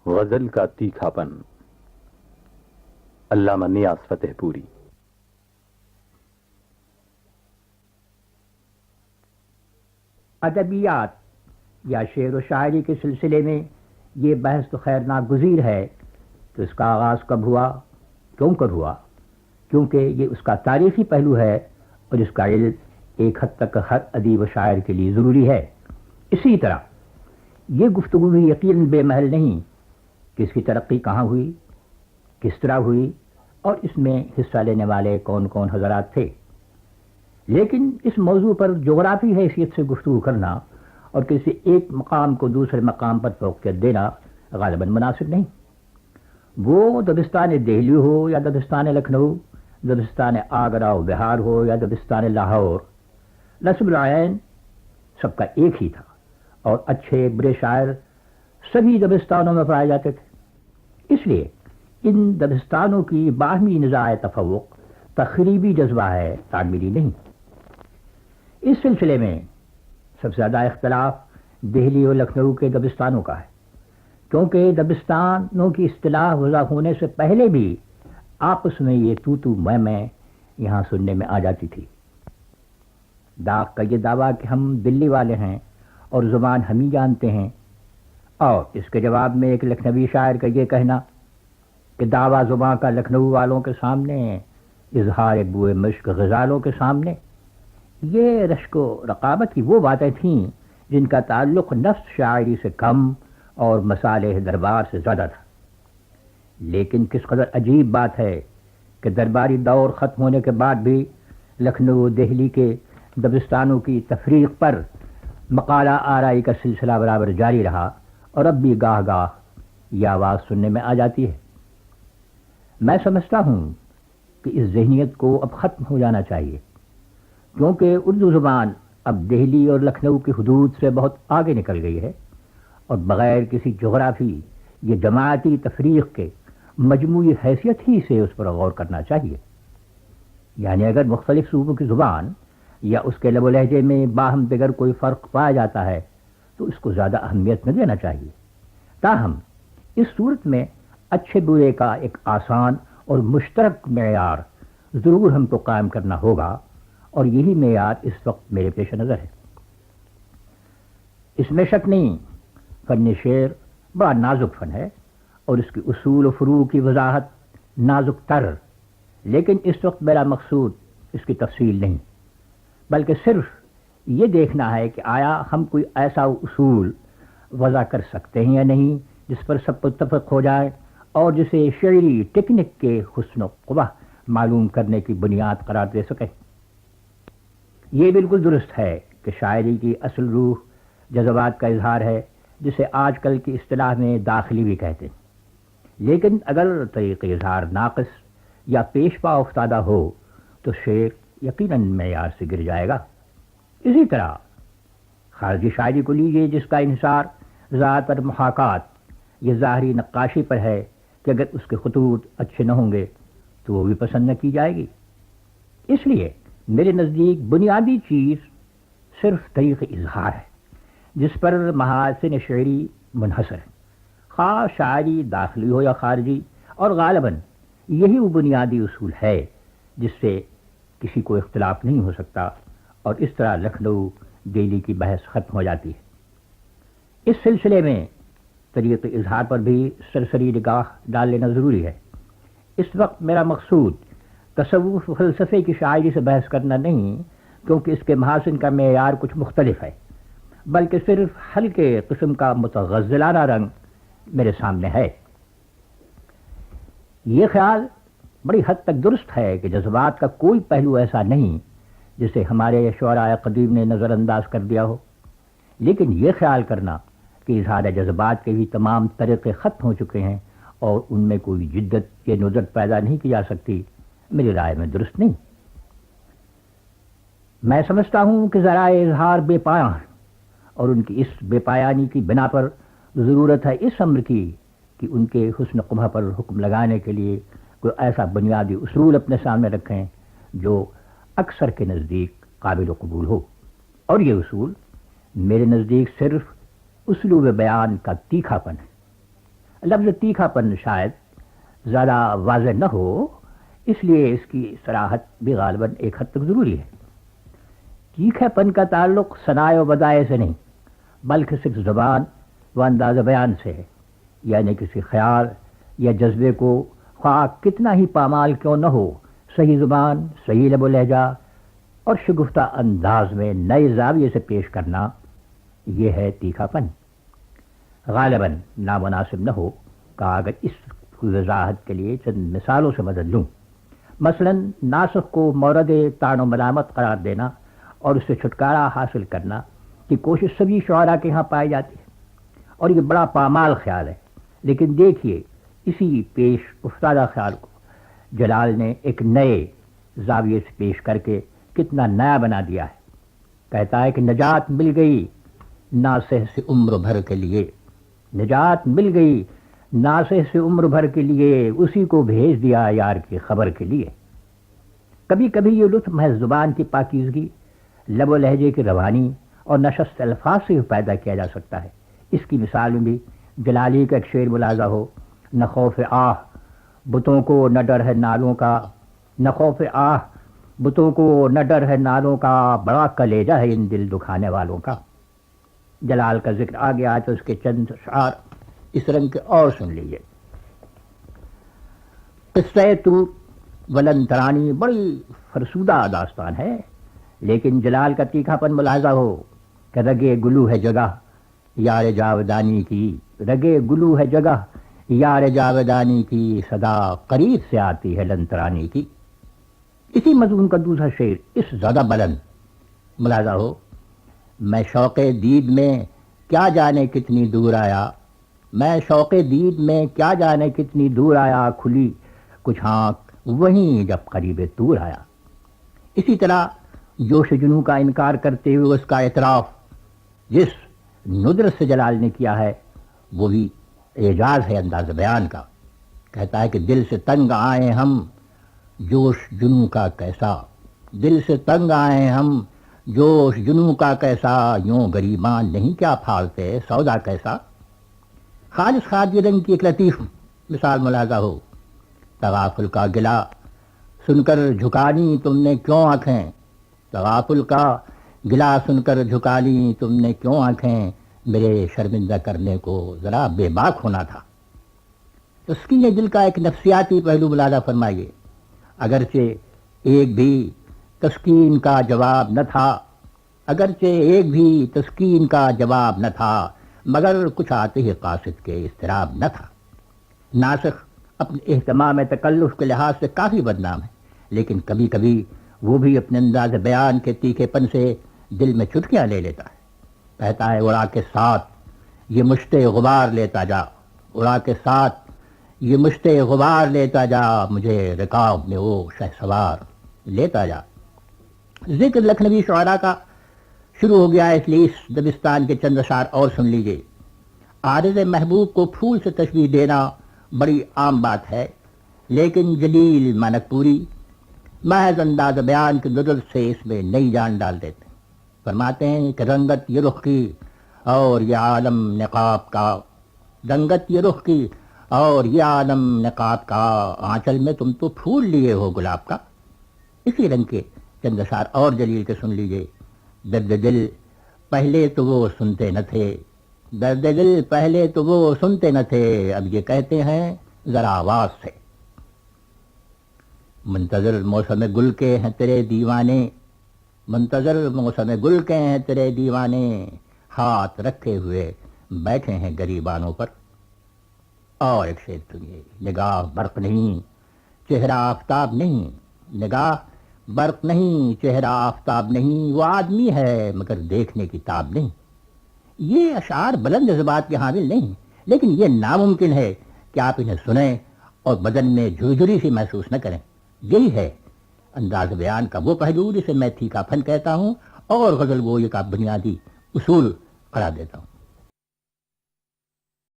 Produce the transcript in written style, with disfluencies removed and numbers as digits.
غزل کا تیکھا پن، علامہ نیاز فتح پوری۔ ادبیات یا شعر و شاعری کے سلسلے میں یہ بحث تو خیر ناگزیر ہے کہ اس کا آغاز کب ہوا، کیوں کر ہوا، کیونکہ یہ اس کا تاریخی پہلو ہے اور اس کا علم ایک حد تک ہر ادیب و شاعر کے لیے ضروری ہے۔ اسی طرح یہ گفتگو بھی یقیناً بے محل نہیں کہ اس کی ترقی کہاں ہوئی، کس طرح ہوئی اور اس میں حصہ لینے والے کون کون حضرات تھے، لیکن اس موضوع پر جغرافی حیثیت سے گفتگو کرنا اور کسی ایک مقام کو دوسرے مقام پر فوقیت دینا غالباً مناسب نہیں۔ وہ دبستان دہلی ہو یا دبستان لکھنؤ، دبستان آگرہ و بہار ہو یا دبستان لاہور، نصب العین سب کا ایک ہی تھا اور اچھے برے شاعر سبھی دبستانوں میں پائے جاتے تھے۔ اس لیے ان دبستانوں کی باہمی نزاع تفوق تخریبی جذبہ ہے، تعمیری نہیں۔ اس سلسلے میں سب سے زیادہ اختلاف دہلی اور لکھنؤ کے دبستانوں کا ہے، کیونکہ دبستانوں کی اصطلاح وضع ہونے سے پہلے بھی آپس میں یہ تو میں یہاں سننے میں آ جاتی تھی۔ داغ کا یہ دعویٰ کہ ہم دلی والے ہیں اور زبان ہم ہی جانتے ہیں، اور اس کے جواب میں ایک لکھنوی شاعر کا یہ کہنا کہ دعویٰ زبان کا لکھنؤ والوں کے سامنے، اظہار بوئے مشک غزالوں کے سامنے، یہ رشک و رقابت کی وہ باتیں تھیں جن کا تعلق نفس شاعری سے کم اور مصالح دربار سے زیادہ تھا۔ لیکن کس قدر عجیب بات ہے کہ درباری دور ختم ہونے کے بعد بھی لکھنؤ و دہلی کے دبستانوں کی تفریق پر مقالہ آرائی کا سلسلہ برابر جاری رہا اور اب بھی گاہ گاہ یہ آواز سننے میں آ جاتی ہے۔ میں سمجھتا ہوں کہ اس ذہنیت کو اب ختم ہو جانا چاہیے، کیونکہ اردو زبان اب دہلی اور لکھنؤ کی حدود سے بہت آگے نکل گئی ہے اور بغیر کسی جغرافی یہ جماعتی تفریق کے مجموعی حیثیت ہی سے اس پر غور کرنا چاہیے۔ یعنی اگر مختلف صوبوں کی زبان یا اس کے لب و لہجے میں باہم دیگر کوئی فرق پایا جاتا ہے تو اس کو زیادہ اہمیت نہ دینا چاہیے۔ تاہم اس صورت میں اچھے برے کا ایک آسان اور مشترک معیار ضرور ہم کو قائم کرنا ہوگا، اور یہی معیار اس وقت میرے پیش نظر ہے۔ اس میں شک نہیں، فن شعر بڑا نازک فن ہے اور اس کی اصول و فروع کی وضاحت نازک تر، لیکن اس وقت میرا مقصود اس کی تفصیل نہیں، بلکہ صرف یہ دیکھنا ہے کہ آیا ہم کوئی ایسا اصول وضع کر سکتے ہیں یا نہیں جس پر سب متفق ہو جائے اور جسے شعری ٹیکنک کے حسن و قبح معلوم کرنے کی بنیاد قرار دے سکے۔ یہ بالکل درست ہے کہ شاعری کی اصل روح جذبات کا اظہار ہے، جسے آج کل کی اصطلاح میں داخلی بھی کہتے ہیں، لیکن اگر طریق اظہار ناقص یا پیش پا افتادہ ہو تو شعر یقیناً معیار سے گر جائے گا۔ اسی طرح خارجی شاعری کو لیجیے جس کا انحصار ذات پر محاکات یہ ظاہری نقاشی پر ہے کہ اگر اس کے خطوط اچھے نہ ہوں گے تو وہ بھی پسند نہ کی جائے گی۔ اس لیے میرے نزدیک بنیادی چیز صرف طریق اظہار ہے جس پر محاسن شعری منحصر ہے، خواہ شاعری داخلی ہو یا خارجی، اور غالباً یہی وہ بنیادی اصول ہے جس سے کسی کو اختلاف نہیں ہو سکتا، اور اس طرح لکھنؤ دہلی کی بحث ختم ہو جاتی ہے۔ اس سلسلے میں طریق اظہار پر بھی سرسری نگاہ ڈال لینا ضروری ہے۔ اس وقت میرا مقصود تصوف فلسفے کی شاعری سے بحث کرنا نہیں، کیونکہ اس کے محاسن کا معیار کچھ مختلف ہے، بلکہ صرف ہلکے قسم کا متغزلانہ رنگ میرے سامنے ہے۔ یہ خیال بڑی حد تک درست ہے کہ جذبات کا کوئی پہلو ایسا نہیں جسے ہمارے شعراء قدیم نے نظر انداز کر دیا ہو، لیکن یہ خیال کرنا کہ اظہار جذبات کے بھی تمام طریقے ختم ہو چکے ہیں اور ان میں کوئی جدت یا ندرت پیدا نہیں کی جا سکتی، میری رائے میں درست نہیں۔ میں سمجھتا ہوں کہ ذرائع اظہار بے پایاں ہیں، اور ان کی اس بے پایانی کی بنا پر ضرورت ہے اس امر کی کہ ان کے حسن قبح پر حکم لگانے کے لیے کوئی ایسا بنیادی اصول اپنے سامنے رکھیں جو اکثر کے نزدیک قابل و قبول ہو، اور یہ اصول میرے نزدیک صرف اسلوب بیان کا تیکھا پن ہے۔ لفظ تیکھا پن شاید زیادہ واضح نہ ہو، اس لیے اس کی صراحت بھی غالباً ایک حد تک ضروری ہے۔ تیکھے پن کا تعلق ثنائے و بدائے سے نہیں، بلکہ صرف زبان و انداز بیان سے ہے، یعنی کسی خیال یا جذبے کو خواہ کتنا ہی پامال کیوں نہ ہو، صحیح زبان، صحیح لب و لہجہ اور شگفتہ انداز میں نئے زاویے سے پیش کرنا، یہ ہے تیکھا پن۔ غالباً نامناسب نہ ہو کہ اگر اس وضاحت کے لیے چند مثالوں سے مدد لوں۔ مثلاً ناسخ کو مورد طعن و ملامت قرار دینا اور اس سے چھٹکارا حاصل کرنا کی کوشش سبھی شعراء کے ہاں پائی جاتی ہے، اور یہ بڑا پامال خیال ہے، لیکن دیکھیے اسی پیش افتادہ خیال کو جلال نے ایک نئے زاویے سے پیش کر کے کتنا نیا بنا دیا ہے۔ کہتا ہے کہ نجات مل گئی ناصح سے عمر بھر کے لیے، نجات مل گئی ناصح سے عمر بھر کے لیے، اسی کو بھیج دیا یار کی خبر کے لیے۔ کبھی کبھی یہ لطف محض زبان کی پاکیزگی، لب و لہجے کی روانی اور نشست الفاظ سے پیدا کیا جا سکتا ہے۔ اس کی مثال میں بھی جلالی کا ایک شعر ملاحظہ ہو: نہ خوف آہ بتوں کو نہ ڈر ہے نالوں کا، نہ خوف آہ بتوں کو نہ ڈر ہے نالوں کا، بڑا کلیجہ ہے ان دل دکھانے والوں کا۔ جلال کا ذکر آ گیا تو اس کے چند اشعار اس رنگ کے اور سن لیجیے۔ قصہ طور ولن ترانی بڑی فرسودہ داستان ہے، لیکن جلال کا تیکھا پن ملاحظہ ہو کہ رگے گلو ہے جگہ یار جاودانی کی، رگے گلو ہے جگہ یار جاودانی کی، صدا قریب سے آتی ہے لنترانی کی۔ اسی مضمون کا دوسرا شعر اس زیادہ بلند ملاحظہ ہو: میں شوق دید میں کیا جانے کتنی دور آیا، میں شوق دید میں کیا جانے کتنی دور آیا، کھلی کچھ آنکھ وہیں جب قریب دور آیا۔ اسی طرح جوش جنو کا انکار کرتے ہوئے اس کا اعتراف جس ندرت سے جلال نے کیا ہے وہ بھی اعجاز ہے انداز بیان کا۔ کہتا ہے کہ دل سے تنگ آئے ہم جوش جنو کا کیسا، دل سے تنگ آئے ہم جوش جنو کا کیسا، یوں گریباں نہیں کیا پھاڑتے سودا کیسا۔ خالص خادی رنگ کی ایک لطیف مثال ملاحظہ ہو: تغافل کا گلا سن کر جھکانی تم نے کیوں آنکھیں، تغافل کا گلا سن کر جھکانی تم نے کیوں آنکھیں، میرے شرمندہ کرنے کو ذرا بے باک ہونا تھا۔ تسکین دل کا ایک نفسیاتی پہلو ملاحظہ فرمائیے۔ اگرچہ ایک بھی تسکین کا جواب نہ تھا، اگرچہ ایک بھی تسکین کا جواب نہ تھا، مگر کچھ آتے ہی قاصد کے اضطراب نہ تھا۔ ناسخ اپنے اہتمام تکلف کے لحاظ سے کافی بدنام ہے، لیکن کبھی کبھی وہ بھی اپنے انداز بیان کے تیکھے پن سے دل میں چٹکیاں لے لیتا ہے۔ کہتا ہے اڑا کے ساتھ یہ مشتے غبار لیتا جا، اڑا کے ساتھ یہ مشتے غبار لیتا جا، مجھے رکاب میں وہ شہسوار لیتا جا۔ ذکر لکھنوی شعراء کا شروع ہو گیا ہے، اس لیے اس دبستان کے چند اشعار اور سن لیجیے۔ عارض محبوب کو پھول سے تشبیہ دینا بڑی عام بات ہے، لیکن جلیل مانک پوری محض انداز بیان کی ندرت سے اس میں نئی جان ڈال دیتے ہیں۔ فرماتے ہیں کہ رنگت یہ رخ کی اور یہ عالم نقاب کا، رنگت یہ رخ کی اور یہ عالم نقاب کا، آنچل میں تم تو پھول لیے ہو گلاب کا۔ اسی رنگ کے چند اشعار اور جلیل کے سن لیجیے۔ درد دل پہلے تو وہ سنتے نہ تھے، درد دل پہلے تو وہ سنتے نہ تھے، اب یہ کہتے ہیں ذرا آواز سے۔ منتظر موسم گل کے ہیں تیرے دیوانے، منتظر موسم گل کے ہیں تیرے دیوانے، ہاتھ رکھے ہوئے بیٹھے ہیں گریبانوں پر۔ اور ایک شعر سنیے: نگاہ برق نہیں چہرہ آفتاب نہیں، نگاہ برق نہیں چہرہ آفتاب نہیں، وہ آدمی ہے مگر دیکھنے کی تاب نہیں۔ یہ اشعار بلند جذبات کے حامل نہیں، لیکن یہ ناممکن ہے کہ آپ انہیں سنیں اور بدن میں جھرجھری سی محسوس نہ کریں۔ یہی ہے انداز بیان کا وہ پہلو جسے میں تیکھا پن کہتا ہوں اور غزل گوئی کا بنیادی اصول قرار دیتا ہوں۔